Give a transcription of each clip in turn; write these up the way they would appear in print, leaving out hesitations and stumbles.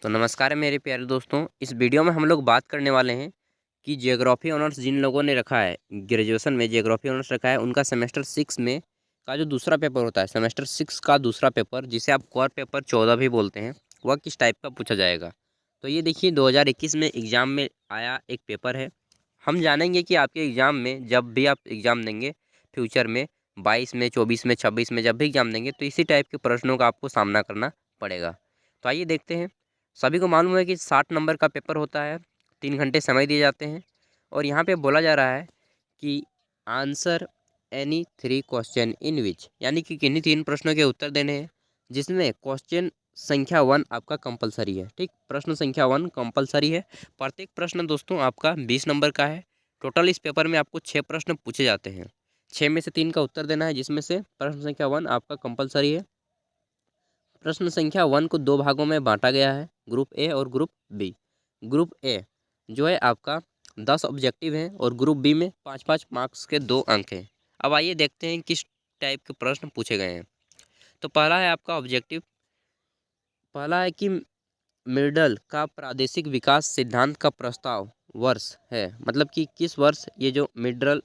तो नमस्कार मेरे प्यारे दोस्तों। इस वीडियो में हम लोग बात करने वाले हैं कि जियोग्राफी ऑनर्स जिन लोगों ने रखा है, ग्रेजुएशन में जियोग्राफी ऑनर्स रखा है, उनका सेमेस्टर 6 में का जो दूसरा पेपर होता है, सेमेस्टर 6 का दूसरा पेपर, जिसे आप कोर पेपर 14 भी बोलते हैं, वह किस टाइप का पूछा जाएगा। तो ये देखिए 2021 में एग्ज़ाम में आया एक पेपर है। हम जानेंगे कि आपके एग्ज़ाम में जब भी आप एग्ज़ाम देंगे फ्यूचर में 22 में, 24 में, 26 में जब भी एग्ज़ाम देंगे तो इसी टाइप के प्रश्नों का आपको सामना करना पड़ेगा। तो आइए देखते हैं। सभी को मालूम है कि 60 नंबर का पेपर होता है, 3 घंटे समय दिए जाते हैं और यहाँ पे बोला जा रहा है कि आंसर एनी 3 क्वेश्चन इन विच, यानी कि किन्हीं 3 प्रश्नों के उत्तर देने हैं, जिसमें क्वेश्चन संख्या 1 आपका कंपलसरी है। ठीक, प्रश्न संख्या 1 कंपलसरी है। प्रत्येक प्रश्न दोस्तों आपका 20 नंबर का है। टोटल इस पेपर में आपको 6 प्रश्न पूछे जाते हैं, 6 में से 3 का उत्तर देना है, जिसमें से प्रश्न संख्या 1 आपका कंपलसरी है। प्रश्न संख्या 1 को 2 भागों में बांटा गया है, ग्रुप ए और ग्रुप बी। ग्रुप ए जो है आपका 10 ऑब्जेक्टिव हैं और ग्रुप बी में 5-5 मार्क्स के 2 अंक हैं। अब आइए देखते हैं किस टाइप के प्रश्न पूछे गए हैं। तो पहला है आपका ऑब्जेक्टिव, पहला है कि मिडल का प्रादेशिक विकास सिद्धांत का प्रस्ताव वर्ष है, मतलब कि किस वर्ष ये जो मिडल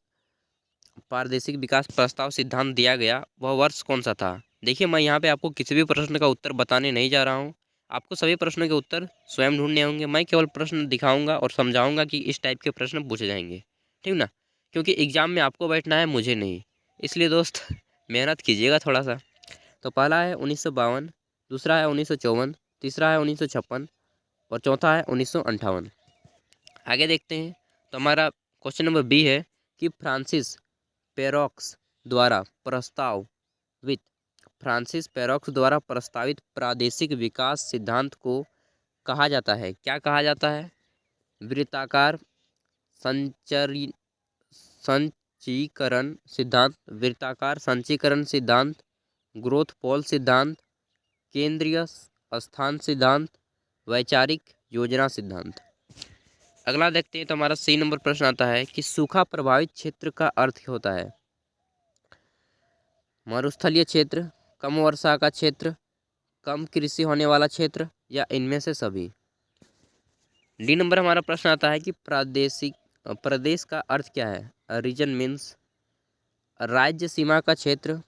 प्रादेशिक विकास प्रस्ताव सिद्धांत दिया गया वह वर्ष कौन सा था। देखिए मैं यहाँ पे आपको किसी भी प्रश्न का उत्तर बताने नहीं जा रहा हूँ, आपको सभी प्रश्नों के उत्तर स्वयं ढूंढने होंगे। मैं केवल प्रश्न दिखाऊंगा और समझाऊंगा कि इस टाइप के प्रश्न पूछे जाएंगे, ठीक ना, क्योंकि एग्जाम में आपको बैठना है, मुझे नहीं। इसलिए दोस्त मेहनत कीजिएगा थोड़ा सा। तो पहला है 1952, दूसरा है 1954, तीसरा है 1956 और चौथा है 1958। आगे देखते हैं। तो हमारा क्वेश्चन नंबर बी है कि फ्रांसिस पेरोक्स द्वारा प्रस्तावित प्रादेशिक विकास सिद्धांत को कहा जाता है, क्या कहा जाता है। वृत्ताकार संचरी संचीकरण सिद्धांत, वृत्ताकार संचीकरण सिद्धांत, ग्रोथ पोल सिद्धांत, केंद्रीय स्थान सिद्धांत, वैचारिक योजना सिद्धांत। अगला देखते हैं। तो हमारा सी नंबर प्रश्न आता है कि सूखा प्रभावित क्षेत्र का अर्थ क्या होता है। मरुस्थलीय क्षेत्र, कम वर्षा का क्षेत्र, कम कृषि होने वाला क्षेत्र या इनमें से सभी। डी नंबर हमारा प्रश्न आता है कि प्रदेश का अर्थ क्या है। रीजन मीन्स राज्य सीमा का क्षेत्र,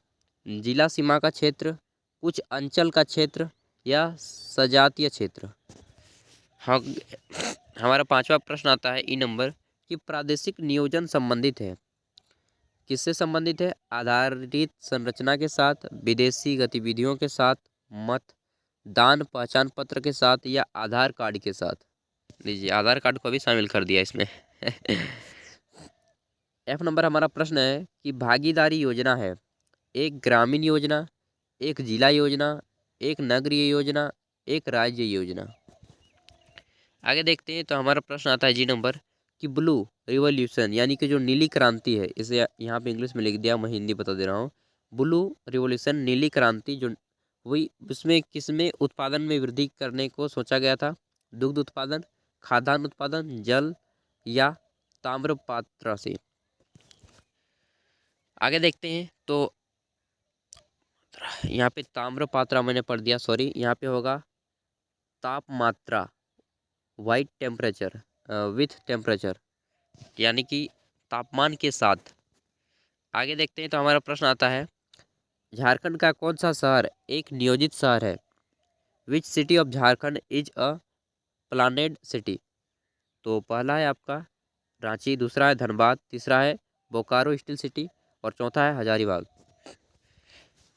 जिला सीमा का क्षेत्र, कुछ अंचल का क्षेत्र या सजातीय क्षेत्र। हाँ, हमारा पांचवा प्रश्न आता है ई नंबर कि प्रादेशिक नियोजन संबंधित है, किससे संबंधित है। आधारित संरचना के साथ, विदेशी गतिविधियों के साथ, मतदान पहचान पत्र के साथ या आधार कार्ड के साथ। लीजिए आधार कार्ड को भी शामिल कर दिया इसमें। एफ नंबर हमारा प्रश्न है कि भागीदारी योजना है, एक ग्रामीण योजना, एक जिला योजना, एक नगरीय योजना, एक राज्य योजना। आगे देखते हैं। तो हमारा प्रश्न आता है जी नंबर कि ब्लू रिवॉल्यूशन, यानी कि जो नीली क्रांति है, इसे यहाँ पे इंग्लिश में लिख दिया, मैं हिंदी बता दे रहा हूँ। ब्लू रिवॉल्यूशन, नीली क्रांति, जो वही उसमें किसमें उत्पादन में वृद्धि करने को सोचा गया था। दुग्ध उत्पादन, खाद्यान्न उत्पादन, जल या ताम्रपात्र से। आगे देखते हैं। तो यहाँ पे ताम्रपात्र मैंने पढ़ दिया, सॉरी, यहाँ पे होगा तापमात्रा, वाइट टेम्परेचर, विथ टेम्परेचर, यानी कि तापमान के साथ। आगे देखते हैं। तो हमारा प्रश्न आता है झारखंड का कौन सा शहर एक नियोजित शहर है। Which city of Jharkhand is a planned city. तो पहला है आपका रांची, दूसरा है धनबाद, तीसरा है बोकारो स्टील सिटी और चौथा है हजारीबाग।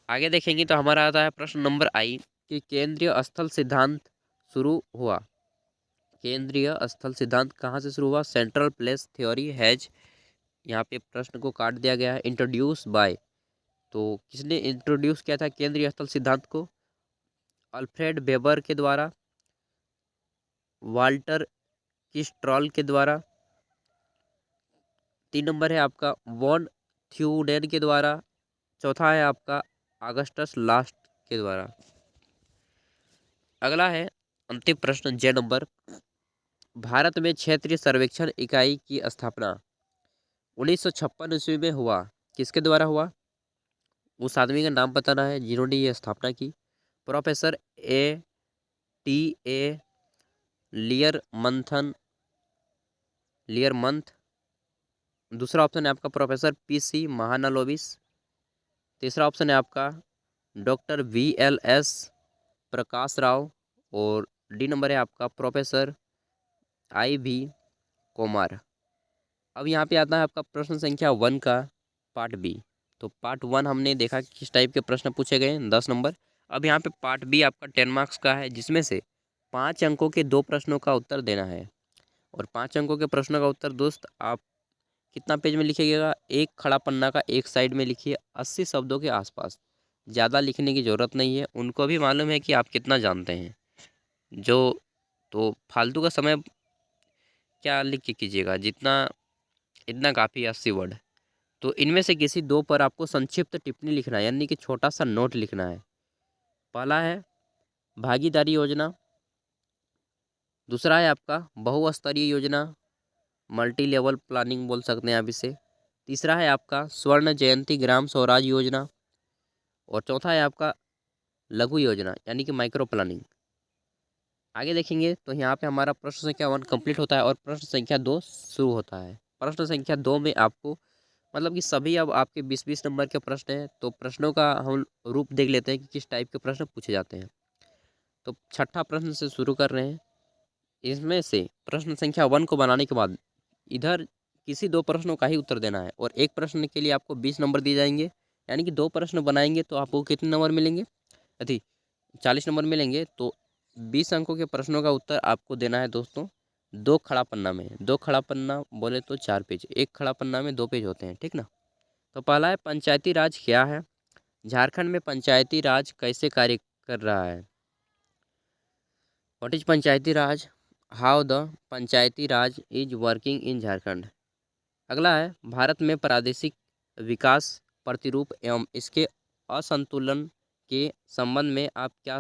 आगे देखेंगे। तो हमारा आता है प्रश्न नंबर आई कि केंद्रीय स्थल सिद्धांत शुरू हुआ। केंद्रीय स्थल सिद्धांत कहाँ से शुरू हुआ। सेंट्रल प्लेस थ्योरी हैज, यहाँ पे प्रश्न को काट दिया गया है, इंट्रोड्यूस बाय। तो किसने इंट्रोड्यूस किया था केंद्रीय स्थल सिद्धांत को। अल्फ्रेड वेबर के द्वारा, वाल्टर किस्ट्रॉल के द्वारा, 3 नंबर है आपका वॉन थ्यूडेन के द्वारा, चौथा है आपका अगस्टस लास्ट के द्वारा। अगला है अंतिम प्रश्न जे नंबर, भारत में क्षेत्रीय सर्वेक्षण इकाई की स्थापना 1956 ईस्वी में हुआ, किसके द्वारा हुआ। उस आदमी का नाम बताना है जिन्होंने ये स्थापना की। Professor A T A लियर month. दूसरा ऑप्शन है आपका प्रोफेसर PC महानालोबिस। तीसरा ऑप्शन है आपका डॉक्टर VLS प्रकाश राव। और डी नंबर है आपका प्रोफेसर IV कोमार। अब यहाँ पे आता है आपका प्रश्न संख्या 1 का पार्ट बी। तो पार्ट 1 हमने देखा कि किस टाइप के प्रश्न पूछे गए 10 नंबर। अब यहाँ पे पार्ट बी आपका 10 मार्क्स का है, जिसमें से 5 अंकों के 2 प्रश्नों का उत्तर देना है। और 5 अंकों के प्रश्नों का उत्तर दोस्त आप कितना पेज में लिखिएगा, एक खड़ा पन्ना का एक साइड में लिखिए, 80 शब्दों के आसपास। ज़्यादा लिखने की ज़रूरत नहीं है, उनको भी मालूम है कि आप कितना जानते हैं। तो फालतू का समय क्या लिख के कीजिएगा, इतना काफ़ी है 80 वर्ड। तो इनमें से किसी 2 पर आपको संक्षिप्त टिप्पणी लिखना है, यानी कि छोटा सा नोट लिखना है। पहला है भागीदारी योजना, दूसरा है आपका बहुस्तरीय योजना, मल्टी लेवल प्लानिंग बोल सकते हैं आप इसे, तीसरा है आपका स्वर्ण जयंती ग्राम स्वराज योजना, और चौथा है आपका लघु योजना यानी कि माइक्रो प्लानिंग। आगे देखेंगे तो यहाँ पे हमारा प्रश्न संख्या 1 कंप्लीट होता है और प्रश्न संख्या 2 शुरू होता है। प्रश्न संख्या 2 में आपको मतलब कि सभी अब आपके 20-20 नंबर के प्रश्न हैं। तो प्रश्नों का हम रूप देख लेते हैं कि किस टाइप के प्रश्न पूछे जाते हैं। तो छठा प्रश्न से शुरू कर रहे हैं। इसमें से प्रश्न संख्या 1 को बनाने के बाद इधर किसी 2 प्रश्नों का ही उत्तर देना है और एक प्रश्न के लिए आपको 20 नंबर दिए जाएंगे। यानी कि 2 प्रश्न बनाएंगे तो आपको कितने नंबर मिलेंगे, अति 40 नंबर मिलेंगे। तो 20 अंकों के प्रश्नों का उत्तर आपको देना है दोस्तों 2 खड़ा पन्ना में। 2 खड़ा पन्ना बोले तो 4 पेज, एक खड़ा पन्ना में 2 पेज होते हैं, ठीक ना। तो पहला है पंचायती राज क्या है, झारखंड में पंचायती राज कैसे कार्य कर रहा है। What is Panchayati Raj, how the Panchayati Raj is working in Jharkhand. अगला है भारत में प्रादेशिक विकास प्रतिरूप एवं इसके असंतुलन के संबंध में आप क्या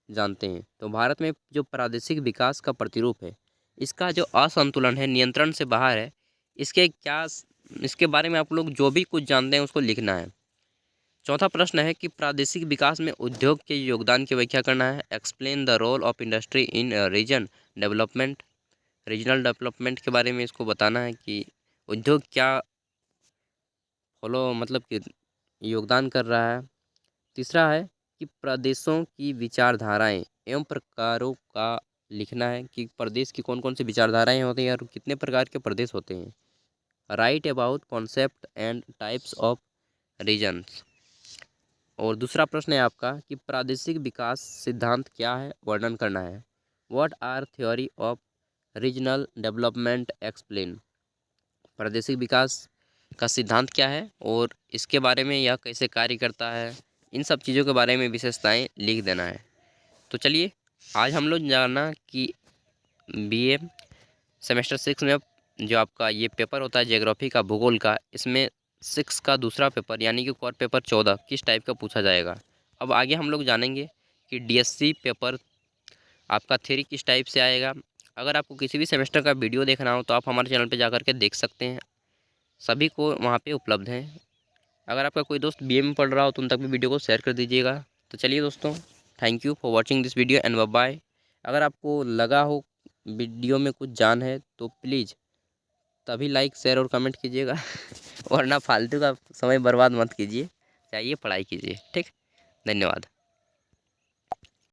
जानते हैं। तो भारत में जो प्रादेशिक विकास का प्रतिरूप है, इसका जो असंतुलन है, नियंत्रण से बाहर है, इसके बारे में आप लोग जो भी कुछ जानते हैं उसको लिखना है। चौथा प्रश्न है कि प्रादेशिक विकास में उद्योग के योगदान की व्याख्या करना है। Explain the role of industry in regional development के बारे में इसको बताना है कि उद्योग क्या मतलब कि योगदान कर रहा है। तीसरा है कि प्रदेशों की विचारधाराएं एवं प्रकारों का लिखना है कि प्रदेश की कौन कौन सी विचारधाराएं होती हैं और कितने प्रकार के प्रदेश होते हैं। Write about concept and types of regions. और दूसरा प्रश्न है आपका कि प्रादेशिक विकास सिद्धांत क्या है, वर्णन करना है। What are theory of regional development explain. प्रादेशिक विकास का सिद्धांत क्या है और इसके बारे में यह कैसे कार्य करता है, इन सब चीज़ों के बारे में विशेषताएं लिख देना है। तो चलिए आज हम लोग जाना कि BA सेमेस्टर 6 में जो आपका ये पेपर होता है ज्योग्राफी का, भूगोल का, इसमें 6 का दूसरा पेपर यानी कि कोर पेपर 14 किस टाइप का पूछा जाएगा। अब आगे हम लोग जानेंगे कि DSC पेपर आपका 3 किस टाइप से आएगा। अगर आपको किसी भी सेमेस्टर का वीडियो देखना हो तो आप हमारे चैनल पर जा के देख सकते हैं, सभी को वहाँ पे उपलब्ध हैं। अगर आपका कोई दोस्त BA में पढ़ रहा हो तो उन तक भी वीडियो को शेयर कर दीजिएगा। तो चलिए दोस्तों, thank you for watching this video and bye bye. अगर आपको लगा हो वीडियो में कुछ जान है तो प्लीज़ तभी लाइक शेयर और कमेंट कीजिएगा वरना फालतू का समय बर्बाद मत कीजिए, चाहिए पढ़ाई कीजिए। ठीक, धन्यवाद।